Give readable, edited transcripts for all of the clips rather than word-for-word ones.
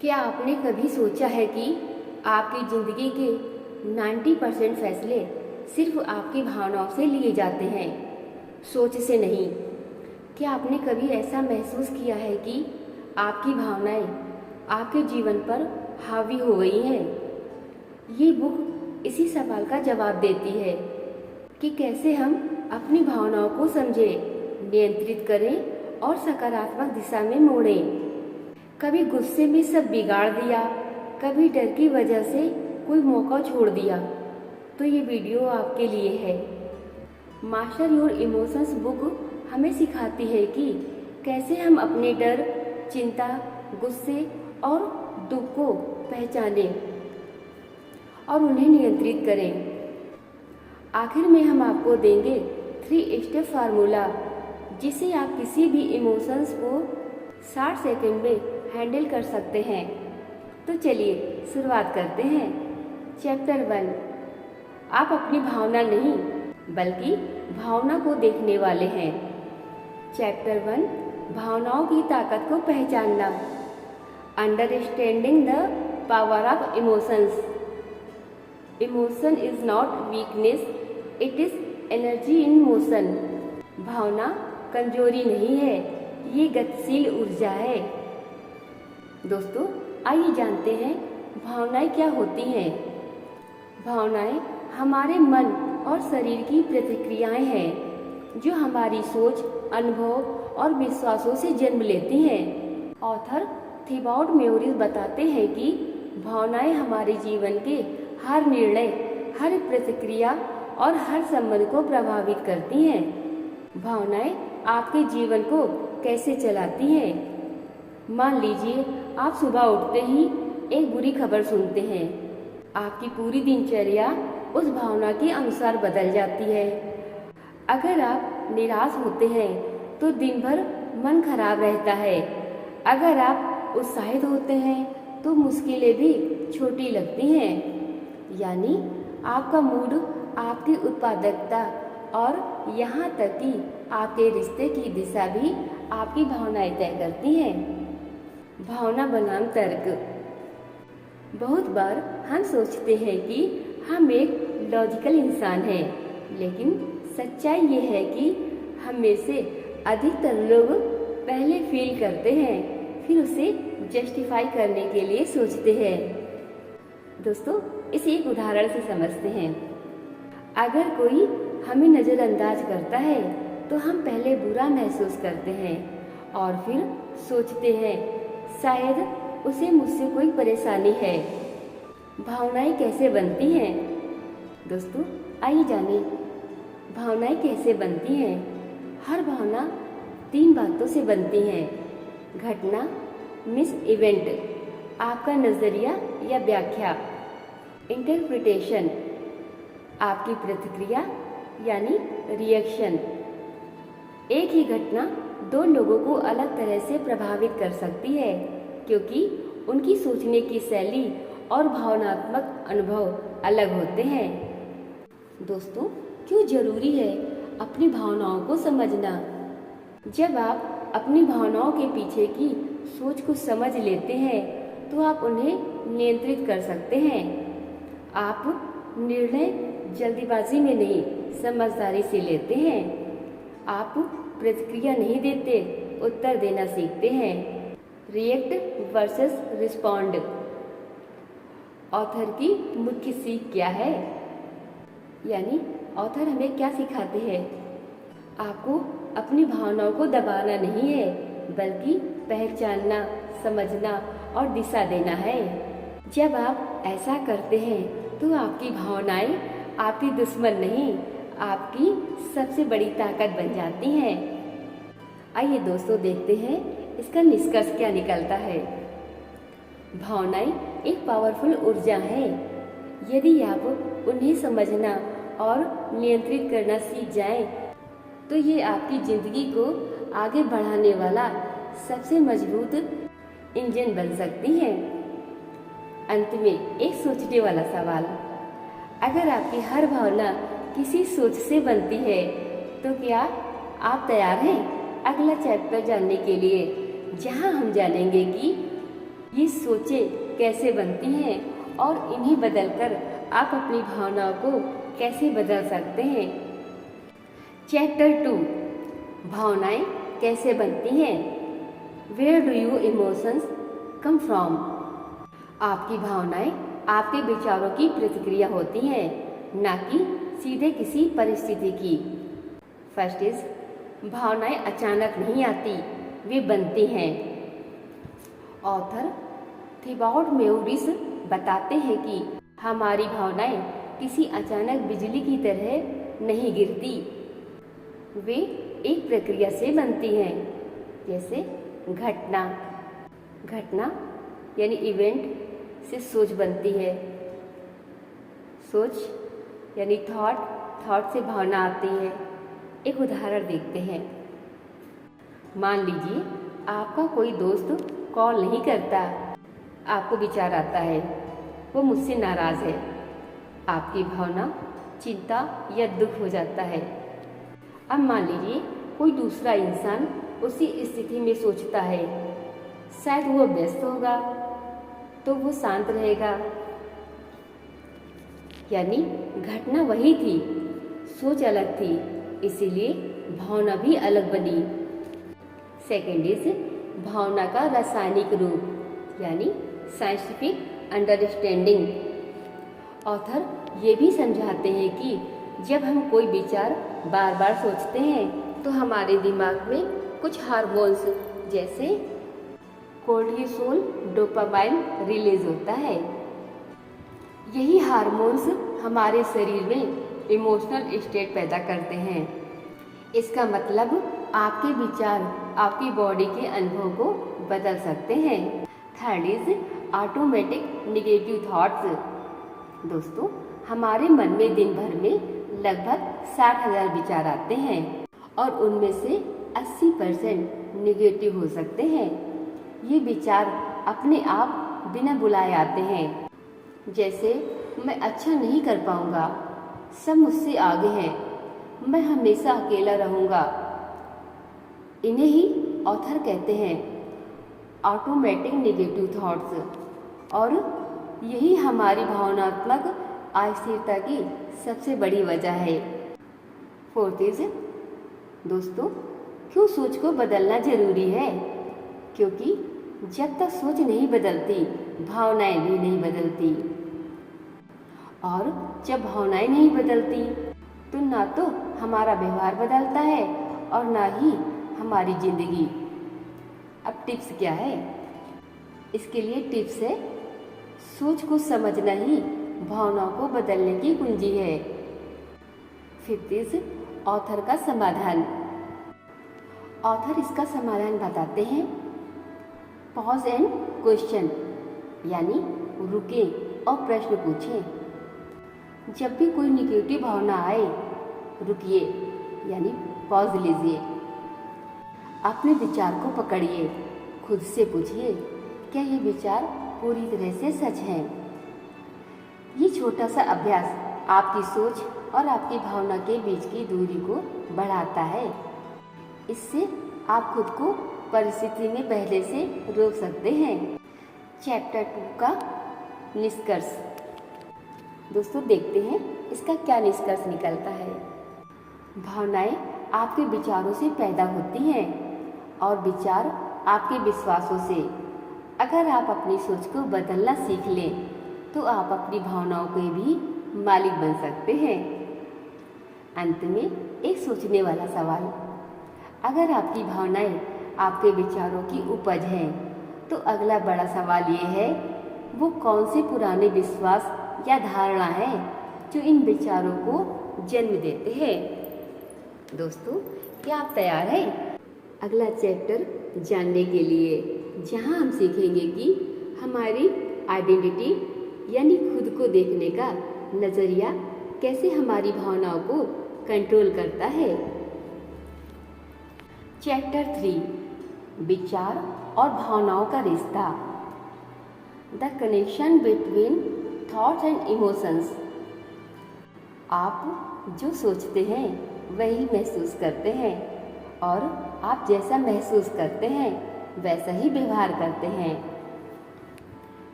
क्या आपने कभी सोचा है कि आपकी ज़िंदगी के 90% फैसले सिर्फ आपकी भावनाओं से लिए जाते हैं, सोच से नहीं। क्या आपने कभी ऐसा महसूस किया है कि आपकी भावनाएं आपके जीवन पर हावी हो गई हैं? ये बुक इसी सवाल का जवाब देती है कि कैसे हम अपनी भावनाओं को समझें, नियंत्रित करें और सकारात्मक दिशा में मोड़ें। कभी गुस्से में सब बिगाड़ दिया, कभी डर की वजह से कोई मौका छोड़ दिया, तो ये वीडियो आपके लिए है। मास्टर योर इमोशंस बुक हमें सिखाती है कि कैसे हम अपने डर, चिंता, गुस्से और दुख को पहचानें और उन्हें नियंत्रित करें। आखिर में हम आपको देंगे 3 स्टेप फार्मूला, जिससे आप किसी भी इमोशंस को 60 सेकंड में हैंडल कर सकते हैं। तो चलिए शुरुआत करते हैं। चैप्टर 1, आप अपनी भावना नहीं बल्कि भावना को देखने वाले हैं। चैप्टर 1, भावनाओं की ताकत को पहचानना। Understanding the power of emotions. Emotion is not weakness, it is energy in motion. भावना कमजोरी नहीं है, ये गतिशील ऊर्जा है। दोस्तों, आइए जानते हैं भावनाएं क्या होती हैं। भावनाएं हमारे मन और शरीर की प्रतिक्रियाएं हैं जो हमारी सोच, अनुभव और विश्वासों से जन्म लेती हैं। ऑथर थिबाउट मेमोरीज बताते हैं कि भावनाएं हमारे जीवन के हर निर्णय, हर प्रतिक्रिया और हर संबंध को प्रभावित करती हैं। भावनाएं आपके जीवन को कैसे चलाती हैं? मान लीजिए आप सुबह उठते ही एक बुरी खबर सुनते हैं। आपकी पूरी दिनचर्या उस भावना के अनुसार बदल जाती है। अगर आप निराश होते हैं तो दिन भर मन खराब रहता है। अगर आप उत्साहित होते हैं तो मुश्किलें भी छोटी लगती हैं। यानी आपका मूड आपकी उत्पादकता और यहाँ तक कि आपके रिश्ते की दिशा भी आपकी भावनाएं तय करती हैं। भावना बनाम तर्क। बहुत बार हम सोचते हैं कि हम एक लॉजिकल इंसान हैं, लेकिन सच्चाई ये है कि हम में से अधिकतर लोग पहले फील करते हैं, फिर उसे जस्टिफाई करने के लिए सोचते हैं। दोस्तों, इसे एक उदाहरण से समझते हैं। अगर कोई हमें नज़रअंदाज करता है तो हम पहले बुरा महसूस करते हैं और फिर सोचते हैं शायद उसे मुझसे कोई परेशानी है। भावनाएं कैसे बनती हैं? दोस्तों, आइए जानें भावनाएं कैसे बनती हैं। हर भावना 3 बातों से बनती है। घटना मिस इवेंट, आपका नज़रिया या व्याख्या। इंटरप्रिटेशन, आपकी प्रतिक्रिया यानी रिएक्शन। एक ही घटना 2 लोगों को अलग तरह से प्रभावित कर सकती है, क्योंकि उनकी सोचने की शैली और भावनात्मक अनुभव अलग होते हैं। दोस्तों, क्यों जरूरी है अपनी भावनाओं को समझना? जब आप अपनी भावनाओं के पीछे की सोच को समझ लेते हैं तो आप उन्हें नियंत्रित कर सकते हैं। आप निर्णय जल्दीबाजी में नहीं, समझदारी से लेते हैं। आप प्रतिक्रिया नहीं देते, उत्तर देना सीखते हैं। React versus respond. ऑथर की मुख्य सीख क्या है? यानी ऑथर हमें क्या सिखाते हैं? आपको अपनी भावनाओं को दबाना नहीं है, बल्कि पहचानना, समझना और दिशा देना है। जब आप ऐसा करते हैं तो आपकी भावनाएं आपकी दुश्मन नहीं, आपकी सबसे बड़ी ताकत बन जाती हैं। आइए दोस्तों, देखते हैं इसका निष्कर्ष क्या निकलता है। भावनाएं एक पावरफुल ऊर्जा है। यदि आप उन्हें समझना और नियंत्रित करना सीख जाएं, तो ये आपकी जिंदगी को आगे बढ़ाने वाला सबसे मजबूत इंजन बन सकती हैं। अंत में एक सोचने वाला सवाल, अगर आपकी हर भावना किसी सोच से बनती है तो क्या आप तैयार हैं अगला चैप्टर जानने के लिए, जहां हम जानेंगे कि ये सोचें कैसे बनती हैं और इन्हें बदलकर आप अपनी भावनाओं को कैसे बदल सकते हैं। चैप्टर 2, भावनाएं कैसे बनती हैं। Where do you emotions come from. आपकी भावनाएं आपके विचारों की प्रतिक्रिया होती हैं, ना कि सीधे किसी परिस्थिति की। फर्स्ट इज, भावनाएं अचानक नहीं आती, वे बनती हैं। ऑथर थिबाउट मेउरिस बताते हैं कि हमारी भावनाएं किसी अचानक बिजली की तरह नहीं गिरती, वे एक प्रक्रिया से बनती हैं। जैसे घटना यानी इवेंट से सोच बनती है, सोच यानी थॉट से भावना आती है। एक उदाहरण देखते हैं। मान लीजिए आपका कोई दोस्त कॉल नहीं करता, आपको विचार आता है वो मुझसे नाराज़ है। आपकी भावना चिंता या दुख हो जाता है। अब मान लीजिए कोई दूसरा इंसान उसी स्थिति में सोचता है शायद वो व्यस्त होगा, तो वो शांत रहेगा। यानी घटना वही थी, सोच अलग थी, इसीलिए भावना भी अलग बनी। सेकेंड इज, भावना का रासायनिक रूप यानी साइंटिफिक अंडरस्टैंडिंग। ऑथर ये भी समझाते हैं कि जब हम कोई विचार बार बार सोचते हैं तो हमारे दिमाग में कुछ हार्मोन्स जैसे कोर्टिसोल, डोपामाइन रिलीज होता है। यही हार्मोन्स हमारे शरीर में इमोशनल स्टेट पैदा करते हैं। इसका मतलब आपके विचार आपकी बॉडी के अनुभव को बदल सकते हैं। Third is automatic negative thoughts. दोस्तों, हमारे मन में दिन भर में लगभग 60,000 विचार आते हैं और उनमें से 80% निगेटिव हो सकते हैं। ये विचार अपने आप बिना बुलाए आते हैं, जैसे मैं अच्छा नहीं कर पाऊंगा, सब मुझसे आगे हैं, मैं हमेशा अकेला रहूंगा। इन्हें ही ऑथर कहते हैं ऑटोमेटिक नेगेटिव थॉट्स, और यही हमारी भावनात्मक अस्थिरता की सबसे बड़ी वजह है। फोर्थ इज, दोस्तों, क्यों सोच को बदलना जरूरी है? क्योंकि जब तक सोच नहीं बदलती भावनाएं भी नहीं बदलती, और जब भावनाएं नहीं बदलती तो ना तो हमारा व्यवहार बदलता है और ना ही हमारी जिंदगी। अब टिप्स क्या है? इसके लिए टिप्स है सोच को समझना ही भावनाओं को बदलने की कुंजी है। फिफ्थ इज ऑथर का समाधान। ऑथर इसका समाधान बताते हैं पॉज एंड क्वेश्चन, यानी रुके और प्रश्न पूछें। जब भी कोई निगेटिव भावना आए रुकिए, यानी पॉज लीजिए, अपने विचार को पकड़िए, खुद से पूछिए क्या ये विचार पूरी तरह से सच है। ये छोटा सा अभ्यास आपकी सोच और आपकी भावना के बीच की दूरी को बढ़ाता है। इससे आप खुद को परिस्थिति में पहले से रोक सकते हैं। चैप्टर 2 का निष्कर्ष। दोस्तों, देखते हैं इसका क्या निष्कर्ष निकलता है। भावनाएं आपके विचारों से पैदा होती हैं और विचार आपके विश्वासों से। अगर आप अपनी सोच को बदलना सीख लें तो आप अपनी भावनाओं के भी मालिक बन सकते हैं। अंत में एक सोचने वाला सवाल, अगर आपकी भावनाएं आपके विचारों की उपज हैं तो अगला बड़ा सवाल ये है, वो कौन से पुराने विश्वास या धारणा है जो इन विचारों को जन्म देते हैं। दोस्तों, क्या आप तैयार हैं अगला चैप्टर जानने के लिए, जहां हम सीखेंगे कि हमारी आइडेंटिटी यानी खुद को देखने का नज़रिया कैसे हमारी भावनाओं को कंट्रोल करता है। चैप्टर 3, विचार और भावनाओं का रिश्ता, the connection between thoughts and emotions. आप जो सोचते हैं वही महसूस करते हैं, और आप जैसा महसूस करते हैं वैसा ही व्यवहार करते हैं।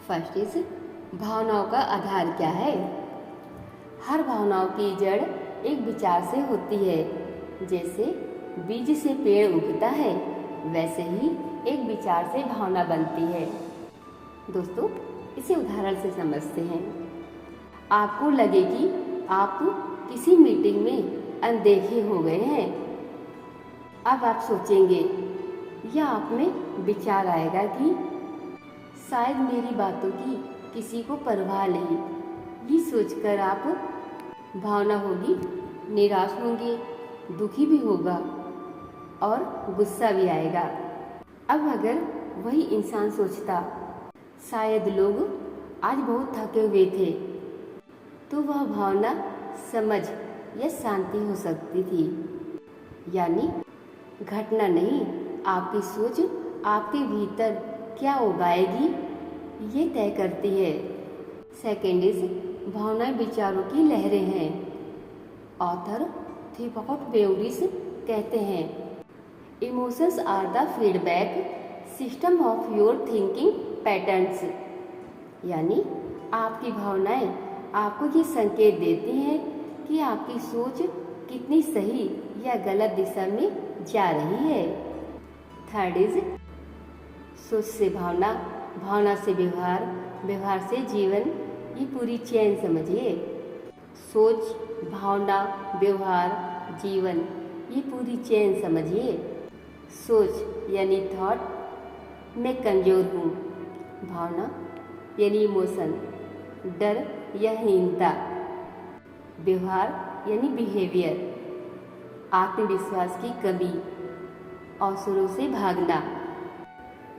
फर्स्ट इज भावनाओं का आधार क्या है। हर भावनाओं की जड़ एक विचार से होती है। जैसे बीज से पेड़ उगता है, वैसे ही एक विचार से भावना बनती है। दोस्तों, इसे उदाहरण से समझते हैं। आपको लगे कि आप किसी मीटिंग में अनदेखे हो गए हैं। अब आप सोचेंगे या आप में विचार आएगा कि शायद मेरी बातों की किसी को परवाह नहीं। ये सोचकर आप भावना होगी, निराश होंगे, दुखी भी होगा और गुस्सा भी आएगा। अब अगर वही इंसान सोचता शायद लोग आज बहुत थके हुए थे, तो वह भावना समझ या शांति हो सकती थी। यानी घटना नहीं, आपकी सोच आपके भीतर क्या उगाएगी ये तय करती है। सेकेंड इज भावनाएं विचारों की लहरें हैं। ऑथर थिबॉट बेवरिस कहते हैं, emotions are the feedback system of your thinking patterns. यानी आपकी भावनाएं आपको ये संकेत देती हैं कि आपकी सोच कितनी सही या गलत दिशा में जा रही है। थर्ड इज सोच से भावना, भावना से व्यवहार, व्यवहार से जीवन। ये पूरी चेन समझिए। सोच, भावना, व्यवहार, जीवन, ये पूरी चेन समझिए। सोच यानी थॉट, मैं कमज़ोर हूँ। भावना यानी इमोशन, डर या हीनता। व्यवहार यानी बिहेवियर, आत्मविश्वास की कमी, अवसरों से भागना।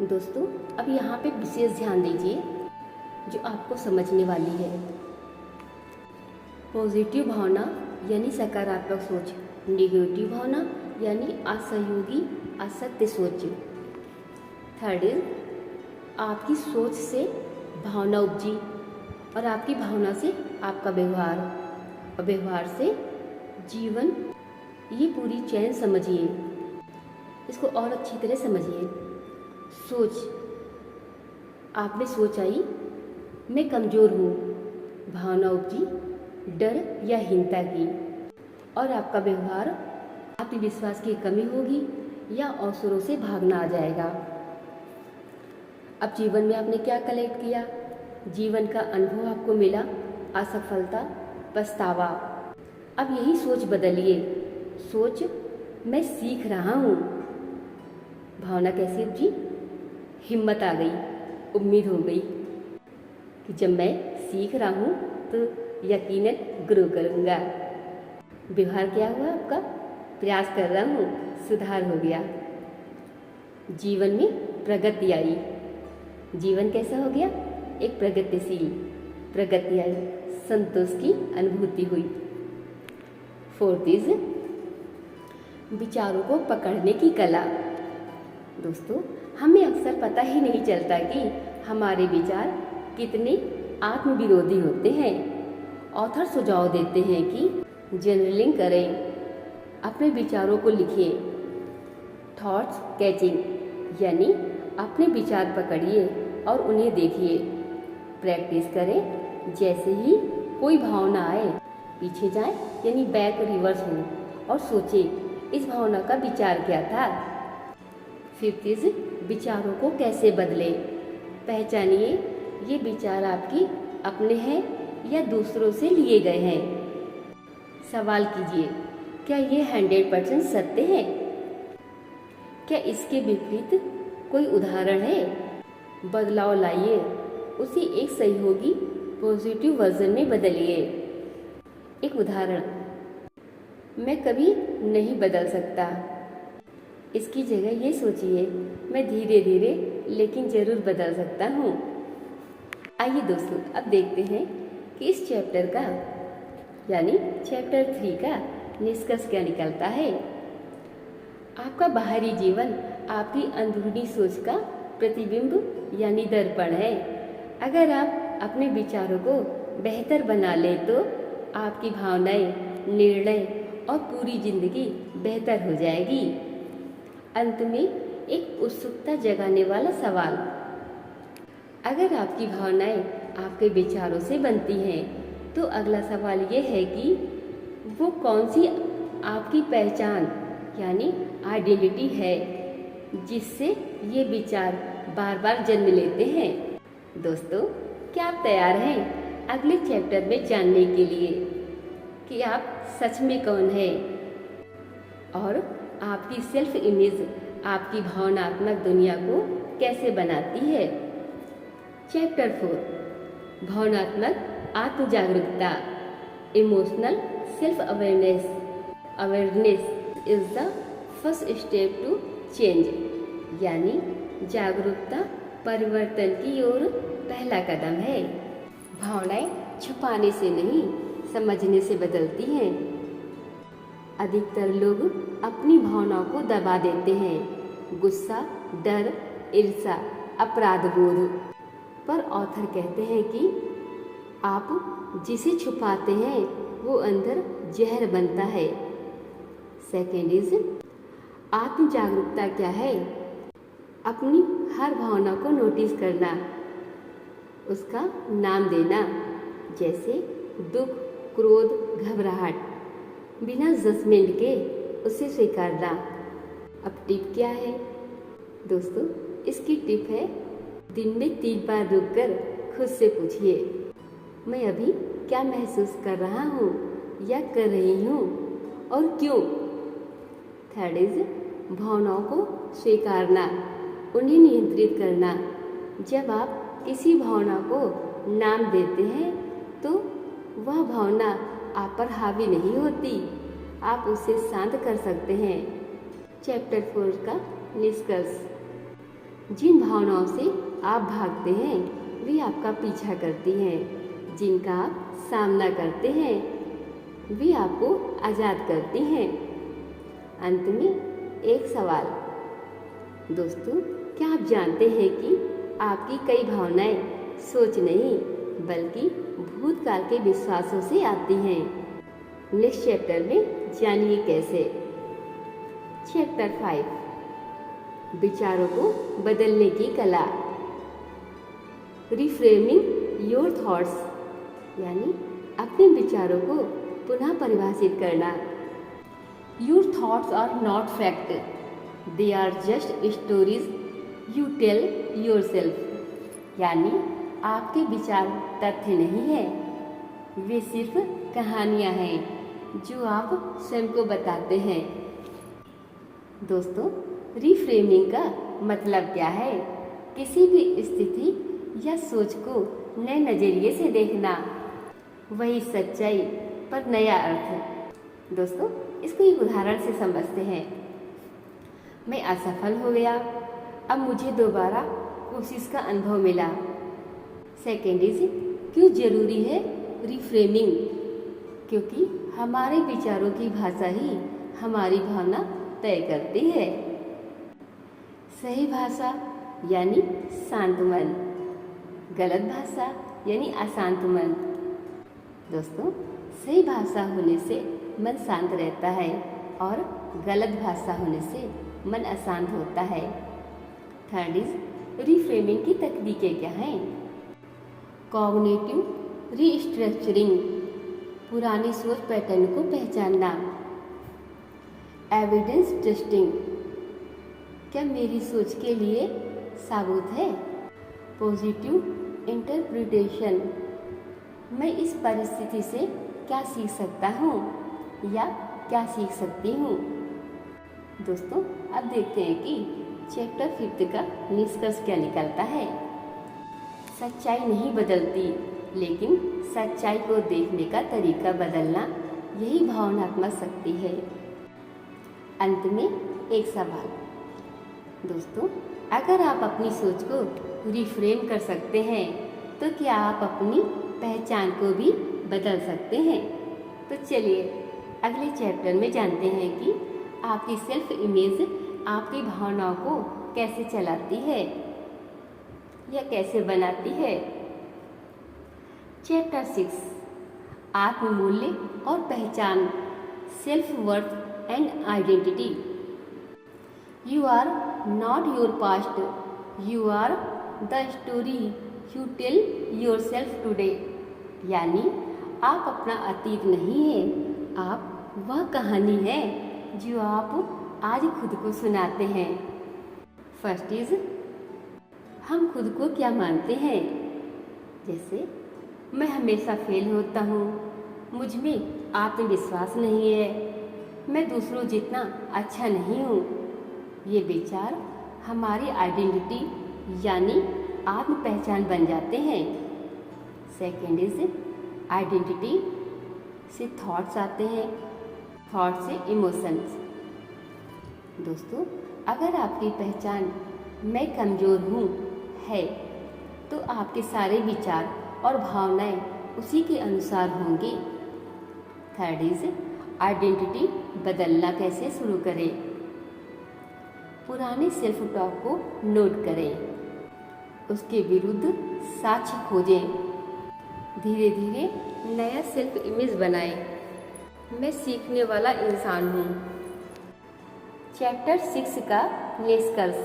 दोस्तों, अब यहाँ पे विशेष ध्यान दीजिए जो आपको समझने वाली है। पॉजिटिव भावना यानी सकारात्मक सोच, नेगेटिव भावना यानी असहयोगी असत्य सोच। थर्ड इज आपकी सोच से भावना उपजी और आपकी भावना से आपका व्यवहार और व्यवहार से जीवन। ये पूरी चेन समझिए, इसको और अच्छी तरह समझिए। सोच, आप में सोच आई मैं कमज़ोर हूँ, भावना उपजी डर या हीनता की, और आपका व्यवहार आत्मविश्वास की कमी होगी या अवसरों से भागना आ जाएगा। अब जीवन में आपने क्या कलेक्ट किया? जीवन का अनुभव आपको मिला, असफलता, पछतावा। अब यही सोच बदलिए। सोच, मैं सीख रहा हूँ। भावना कैसी उपजी? हिम्मत आ गई, उम्मीद हो गई कि जब मैं सीख रहा हूँ तो यकीनन ग्रो करूँगा। व्यवहार क्या हुआ आपका? प्रयास कर रहा हूँ, सुधार हो गया। जीवन में प्रगति आई। जीवन कैसा हो गया? एक प्रगतिशील प्रगति आई, संतोष की अनुभूति हुई। फोर्थ इज विचारों को पकड़ने की कला। दोस्तों, हमें अक्सर पता ही नहीं चलता कि हमारे विचार कितने आत्मविरोधी होते हैं। ऑथर सुझाव देते हैं कि जर्नलिंग करें, अपने विचारों को लिखिए। थॉट्स कैचिंग यानी अपने विचार पकड़िए और उन्हें देखिए। प्रैक्टिस करें, जैसे ही कोई भावना आए पीछे जाएं, यानी बैक रिवर्स हो और सोचें इस भावना का विचार क्या था। फिफ्थ इज विचारों को कैसे बदले। पहचानिए ये विचार आपकी अपने हैं या दूसरों से लिए गए हैं। सवाल कीजिए, क्या ये 100% सत्य है? क्या इसके विपरीत कोई उदाहरण है? बदलाव लाइए, उसे एक सहयोगी पॉजिटिव वर्जन में बदलिए। एक उदाहरण, मैं कभी नहीं बदल सकता। इसकी जगह ये सोचिए, मैं धीरे धीरे लेकिन ज़रूर बदल सकता हूँ। आइए दोस्तों, अब देखते हैं कि इस चैप्टर का यानी चैप्टर 3 का निष्कर्ष क्या निकलता है। आपका बाहरी जीवन आपकी अंदरूनी सोच का प्रतिबिंब यानी दर्पण है। अगर आप अपने विचारों को बेहतर बना लें तो आपकी भावनाएं, निर्णय और पूरी जिंदगी बेहतर हो जाएगी। अंत में एक उत्सुकता जगाने वाला सवाल, अगर आपकी भावनाएं आपके विचारों से बनती हैं तो अगला सवाल ये है कि वो कौन सी आपकी पहचान यानी आइडेंटिटी है जिससे ये विचार बार बार जन्म लेते हैं। दोस्तों, क्या आप तैयार हैं अगले चैप्टर में जानने के लिए कि आप सच में कौन है और आपकी सेल्फ इमेज आपकी भावनात्मक दुनिया को कैसे बनाती है। चैप्टर 4 भावनात्मक आत्म जागरूकता emotional self awareness is the first step to change यानी जागरूकता परिवर्तन की ओर पहला कदम है। भावनाएं छुपाने से नहीं समझने से बदलती हैं। अधिकतर लोग अपनी भावनाओं को दबा देते हैं, गुस्सा, डर, ईर्ष्या, अपराध बोध। पर ऑथर कहते हैं कि आप जिसे छुपाते हैं वो अंदर जहर बनता है। सेकेंड इज आत्म जागरूकता क्या है? अपनी हर भावना को नोटिस करना, उसका नाम देना, जैसे दुख, क्रोध, घबराहट, बिना जजमेंट के उसे स्वीकारना। अब टिप क्या है दोस्तों? इसकी टिप है दिन में 3 बार रुककर खुद से पूछिए, मैं अभी क्या महसूस कर रहा हूँ या कर रही हूँ और क्यों। थर्ड इज भावनाओं को स्वीकारना, उन्हें नियंत्रित करना। जब आप किसी भावना को नाम देते हैं तो वह भावना आप पर हावी नहीं होती, आप उसे शांत कर सकते हैं। चैप्टर 4 का निष्कर्ष, जिन भावनाओं से आप भागते हैं वे आपका पीछा करती हैं, जिनका आप सामना करते हैं वे आपको आज़ाद करती हैं। अंत में एक सवाल दोस्तों, क्या आप जानते हैं कि आपकी कई भावनाएं सोच नहीं बल्कि भूतकाल के विश्वासों से आती हैं। नेक्स्ट चैप्टर में जानिए कैसे। चैप्टर 5 विचारों को बदलने की कला, रिफ्रेमिंग योर थॉट्स यानी अपने विचारों को पुनः परिभाषित करना। Your thoughts are not fact, they are just stories you tell yourself यानी आपके विचार तथ्य नहीं है, वे सिर्फ कहानियाँ हैं जो आप स्वयं को बताते हैं। दोस्तों, रिफ्रेमिंग का मतलब क्या है? किसी भी स्थिति या सोच को नए नज़रिए से देखना, वही सच्चाई पर नया अर्थ। दोस्तों, इसको एक उदाहरण से समझते हैं। मैं असफल हो गया, अब मुझे दोबारा कोशिश का अनुभव मिला। सेकेंड इज क्यों जरूरी है रिफ्रेमिंग? क्योंकि हमारे विचारों की भाषा ही हमारी भावना तय करती है। सही भाषा यानी शांत मन, गलत भाषा यानी अशांत मन। दोस्तों, सही भाषा होने से मन शांत रहता है और गलत भाषा होने से मन अशांत होता है। थर्ड इज रिफ्रेमिंग की तकनीकें क्या हैं? कॉग्निटिव रीस्ट्रक्चरिंग, पुरानी सोच पैटर्न को पहचानना। एविडेंस टेस्टिंग, क्या मेरी सोच के लिए साबुत है? पॉजिटिव इंटरप्रिटेशन, मैं इस परिस्थिति से क्या सीख सकता हूँ या क्या सीख सकती हूँ। दोस्तों, अब देखते हैं कि चैप्टर 5 का निष्कर्ष क्या निकलता है। सच्चाई नहीं बदलती, लेकिन सच्चाई को देखने का तरीका बदलना, यही भावनात्मक शक्ति है। अंत में एक सवाल दोस्तों, अगर आप अपनी सोच को रिफ्रेम कर सकते हैं तो क्या आप अपनी पहचान को भी बदल सकते हैं? तो चलिए अगले चैप्टर में जानते हैं कि आपकी सेल्फ इमेज आपकी भावनाओं को कैसे चलाती है या कैसे बनाती है। चैप्टर 6 आत्ममूल्य और पहचान, self worth and identity. You are not your past, you are the story you tell yourself today, यानी आप अपना अतीत नहीं है, आप वह कहानी है जो आप आज खुद को सुनाते हैं। फर्स्ट इज, हम खुद को क्या मानते हैं। जैसे मैं हमेशा फेल होता हूँ, मुझ में आत्मविश्वास नहीं है, मैं दूसरों जितना अच्छा नहीं हूँ। ये विचार हमारी आइडेंटिटी यानी आत्म पहचान बन जाते हैं। सेकेंड इज, आइडेंटिटी से थॉट्स आते हैं, थॉट से इमोशंस। दोस्तों, अगर आपकी पहचान मैं कमज़ोर हूँ है, तो आपके सारे विचार और भावनाएं उसी के अनुसार होंगी। थर्ड इज, आइडेंटिटी बदलना कैसे शुरू करें। पुराने सेल्फ टॉक को नोट करें, उसके विरुद्ध साक्ष्य खोजें, धीरे धीरे नया सेल्फ इमेज बनाएं। मैं सीखने वाला इंसान हूँ। चैप्टर 6 का निष्कर्ष।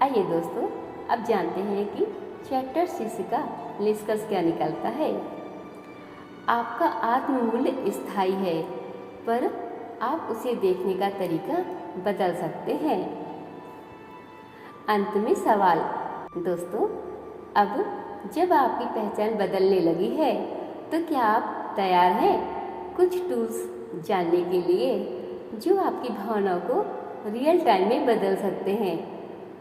आइए दोस्तों, अब जानते हैं कि चैप्टर 6 का निष्कर्ष क्या निकलता है। आपका आत्ममूल्य स्थायी है, पर आप उसे देखने का तरीका बदल सकते हैं। अंत में सवाल। दोस्तों, अब जब आपकी पहचान बदलने लगी है, तो क्या आप तैयार हैं कुछ टूल्स जानने के लिए जो आपकी भावनाओं को रियल टाइम में बदल सकते हैं?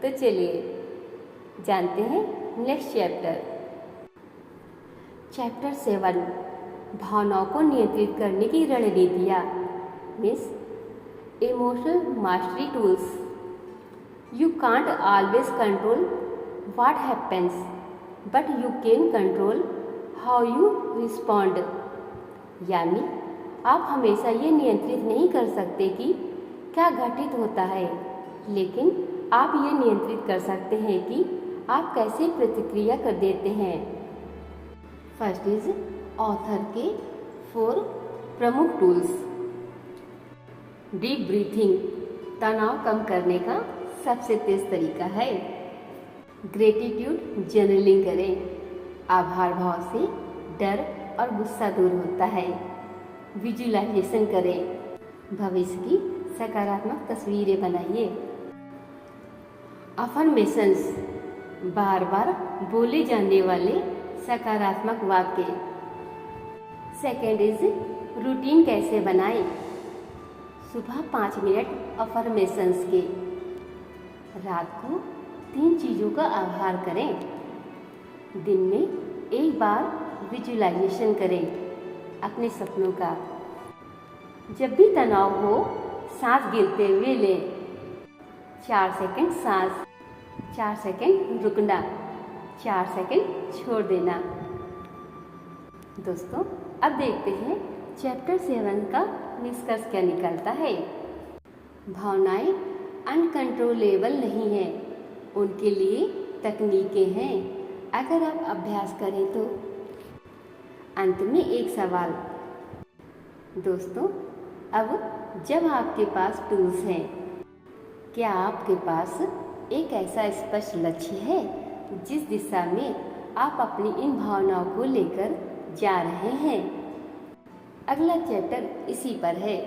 तो चलिए जानते हैं नेक्स्ट चैप्टर। चैप्टर 7, भावनाओं को नियंत्रित करने की रणनीतियाँ, means emotional mastery tools. You can't always control what happens, but you can control how you respond. यानी आप हमेशा ये नियंत्रित नहीं कर सकते कि क्या घटित होता है, लेकिन आप ये नियंत्रित कर सकते हैं कि आप कैसे प्रतिक्रिया कर देते हैं। फर्स्ट इज, ऑथर के 4 प्रमुख टूल्स। डीप ब्रीथिंग तनाव कम करने का सबसे तेज तरीका है। ग्रेटिट्यूड जर्नलिंग करें, आभार भाव से डर और गुस्सा दूर होता है। विजुअलाइजेशन करें, भविष्य की सकारात्मक तस्वीरें बनाइए। अफर्मेशंस, बार बार बोले जाने वाले सकारात्मक वाक्य। सेकेंड इज, रूटीन कैसे बनाएं। सुबह 5 मिनट अफर्मेशंस के, रात को 3 चीज़ों का आभार करें, दिन में 1 बार विजुअलाइजेशन करें अपने सपनों का। जब भी तनाव हो, सांस गिनते हुए लें। 4 सेकंड सांस, 4 सेकंड रुकना, 4 सेकंड छोड़ देना। दोस्तों, अब देखते हैं चैप्टर 7 का निष्कर्ष क्या निकलता है। भावनाएं अनकंट्रोलेबल नहीं हैं, उनके लिए तकनीकें हैं, अगर आप अभ्यास करें तो। अंत में एक सवाल। दोस्तों, अब जब आपके पास टूल्स हैं, क्या आपके पास एक ऐसा स्पष्ट लक्ष्य है जिस दिशा में आप अपनी इन भावनाओं को लेकर जा रहे हैं? अगला चैप्टर इसी पर है।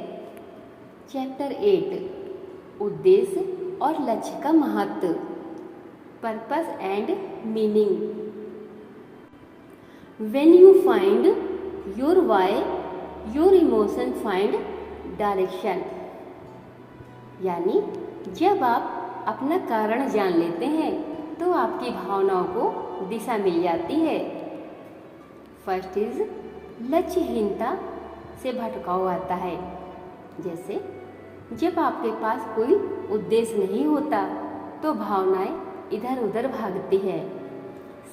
चैप्टर 8, उद्देश्य और लक्ष्य का महत्व, purpose and meaning. When you find your why, your emotion find direction. यानी जब आप अपना कारण जान लेते हैं, तो आपकी भावनाओं को दिशा मिल जाती है। फर्स्ट इज, लक्ष्यहीनता से भटकाव आता है। जैसे जब आपके पास कोई उद्देश्य नहीं होता, तो भावनाएं इधर उधर भागती है।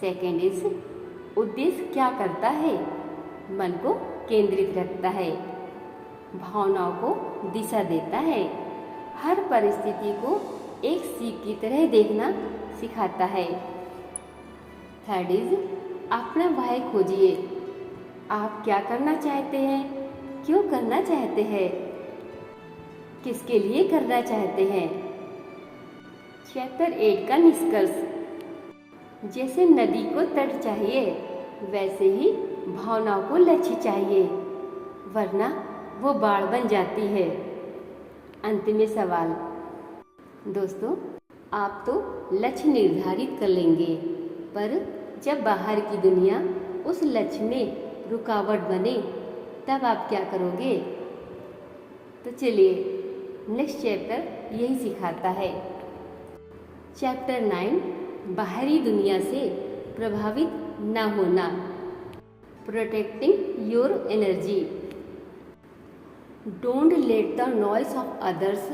सेकेंड इज, उद्देश्य क्या करता है? मन को केंद्रित रखता है, भावनाओं को दिशा देता है, हर परिस्थिति को एक सीख की तरह देखना सिखाता है। थर्ड इज, अपना वाई खोजिए। आप क्या करना चाहते हैं, क्यों करना चाहते हैं, किसके लिए करना चाहते हैं। चैप्टर 8 का निष्कर्ष। जैसे नदी को तट चाहिए, वैसे ही भावनाओं को लक्ष्य चाहिए, वरना वो बाढ़ बन जाती है। अंतिम सवाल। दोस्तों, आप तो लक्ष्य निर्धारित कर लेंगे, पर जब बाहर की दुनिया उस लक्ष्य में रुकावट बने, तब आप क्या करोगे? तो चलिए, नेक्स्ट चैप्टर यही सिखाता है। चैप्टर 9, बाहरी दुनिया से प्रभावित न होना, protecting your energy. Don't let the noise of others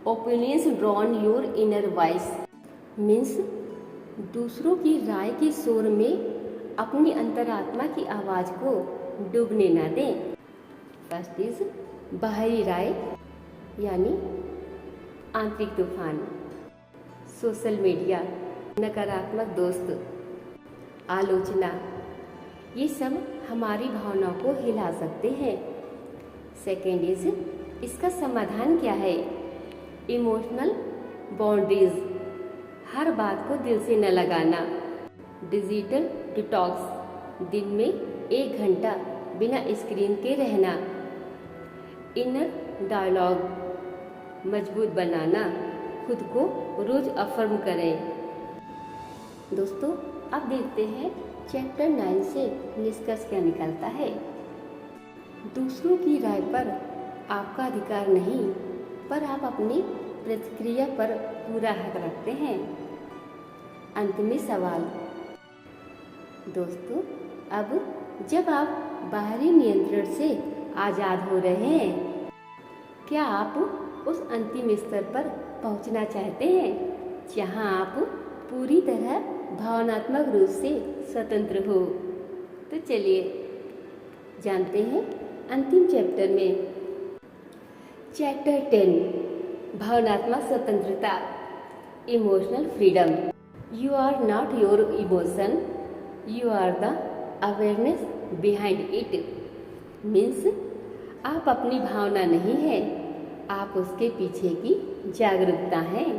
opinions drawn your inner voice. Means दूसरों की राय के शोर में अपनी अंतरात्मा की आवाज़ को डूबने ना दें। फर्स्ट इज बाहरी राय यानी आंतरिक तूफान, सोशल मीडिया, नकारात्मक दोस्त, आलोचना, ये सब हमारी भावनाओं को हिला सकते हैं। सेकेंड इज इसका समाधान क्या है? इमोशनल बाउंड्रीज, हर बात को दिल से न लगाना। डिजिटल डिटॉक्स, दिन में 1 घंटा बिना स्क्रीन के रहना। इनर डायलॉग, मजबूत बनाना, खुद को रोज अफर्म करें। दोस्तों, अब देखते हैं चैप्टर 9 से निष्कर्ष क्या निकलता है। दूसरों की राय पर आपका अधिकार नहीं, पर आप अपनी प्रतिक्रिया पर पूरा हक रखते हैं। अंतिम सवाल। दोस्तों, अब जब आप बाहरी नियंत्रण से आज़ाद हो रहे हैं, क्या आप उस अंतिम स्तर पर पहुंचना चाहते हैं जहां आप पूरी तरह भावनात्मक रूप से स्वतंत्र हो? तो चलिए जानते हैं अंतिम चैप्टर में। चैप्टर 10, भावनात्मक स्वतंत्रता, emotional freedom. You are not your emotion, you are the awareness behind it. Means आप अपनी भावना नहीं है, आप उसके पीछे की जागरूकता हैं।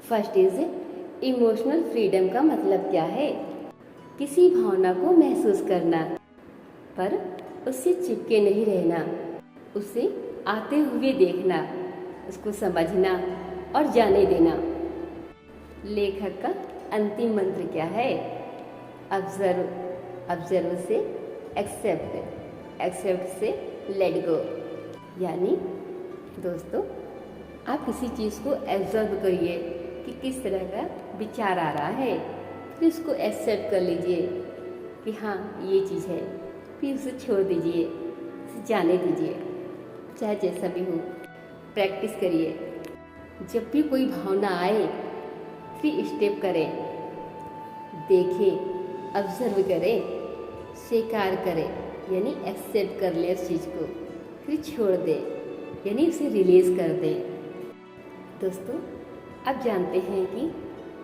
फर्स्ट इज इमोशनल फ्रीडम का मतलब क्या है? किसी भावना को महसूस करना, पर उससे चिपके नहीं रहना, उसे आते हुए देखना, उसको समझना और जाने देना। लेखक का अंतिम मंत्र क्या है? ऑब्जर्व, ऑब्जर्व से एक्सेप्ट, एक्सेप्ट से लेट गो। यानी दोस्तों, आप किसी चीज़ को ऑब्जर्व करिए कि किस तरह का विचार आ रहा है, फिर उसको एक्सेप्ट कर लीजिए कि हाँ ये चीज़ है, फिर उसे छोड़ दीजिए, उसे जाने दीजिए, चाहे जैसा भी हो। प्रैक्टिस करिए। जब भी कोई भावना आए, 3 स्टेप करें, देखें, ऑब्जर्व करें, स्वीकार करें यानी एक्सेप्ट कर ले उस चीज़ को, फिर छोड़ दें यानी उसे रिलीज कर दें। दोस्तों, अब जानते हैं कि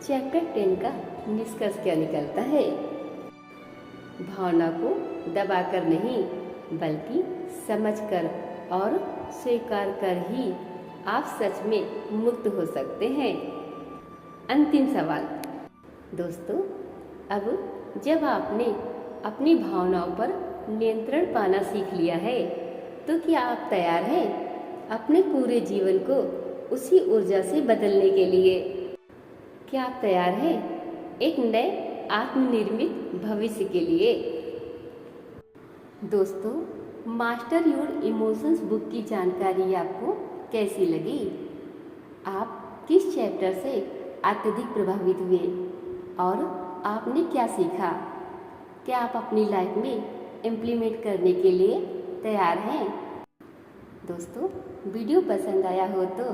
चैप्टर 10 का निष्कर्ष क्या निकलता है। भावना को दबाकर नहीं, बल्कि समझकर और स्वीकार कर ही आप सच में मुक्त हो सकते हैं। अंतिम सवाल। दोस्तों, अब जब आपने अपनी भावनाओं पर नियंत्रण पाना सीख लिया है, तो क्या आप तैयार हैं अपने पूरे जीवन को उसी ऊर्जा से बदलने के लिए? क्या आप तैयार हैं एक नए आत्मनिर्मित भविष्य के लिए? दोस्तों, मास्टर योर इमोशंस बुक की जानकारी आपको कैसी लगी? आप किस चैप्टर से अत्यधिक प्रभावित हुए और आपने क्या सीखा? क्या आप अपनी लाइफ में इम्प्लीमेंट करने के लिए तैयार हैं? दोस्तों, वीडियो पसंद आया हो तो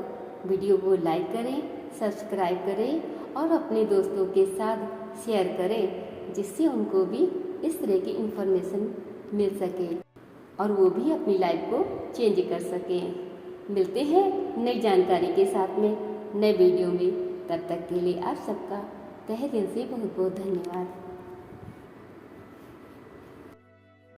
वीडियो को लाइक करें, सब्सक्राइब करें और अपने दोस्तों के साथ शेयर करें, जिससे उनको भी इस तरह की इन्फॉर्मेशन मिल सके और वो भी अपनी लाइफ को चेंज कर सकें। मिलते हैं नई जानकारी के साथ में नए वीडियो में। तब तक के लिए आप सबका तहे दिल से बहुत बहुत धन्यवाद।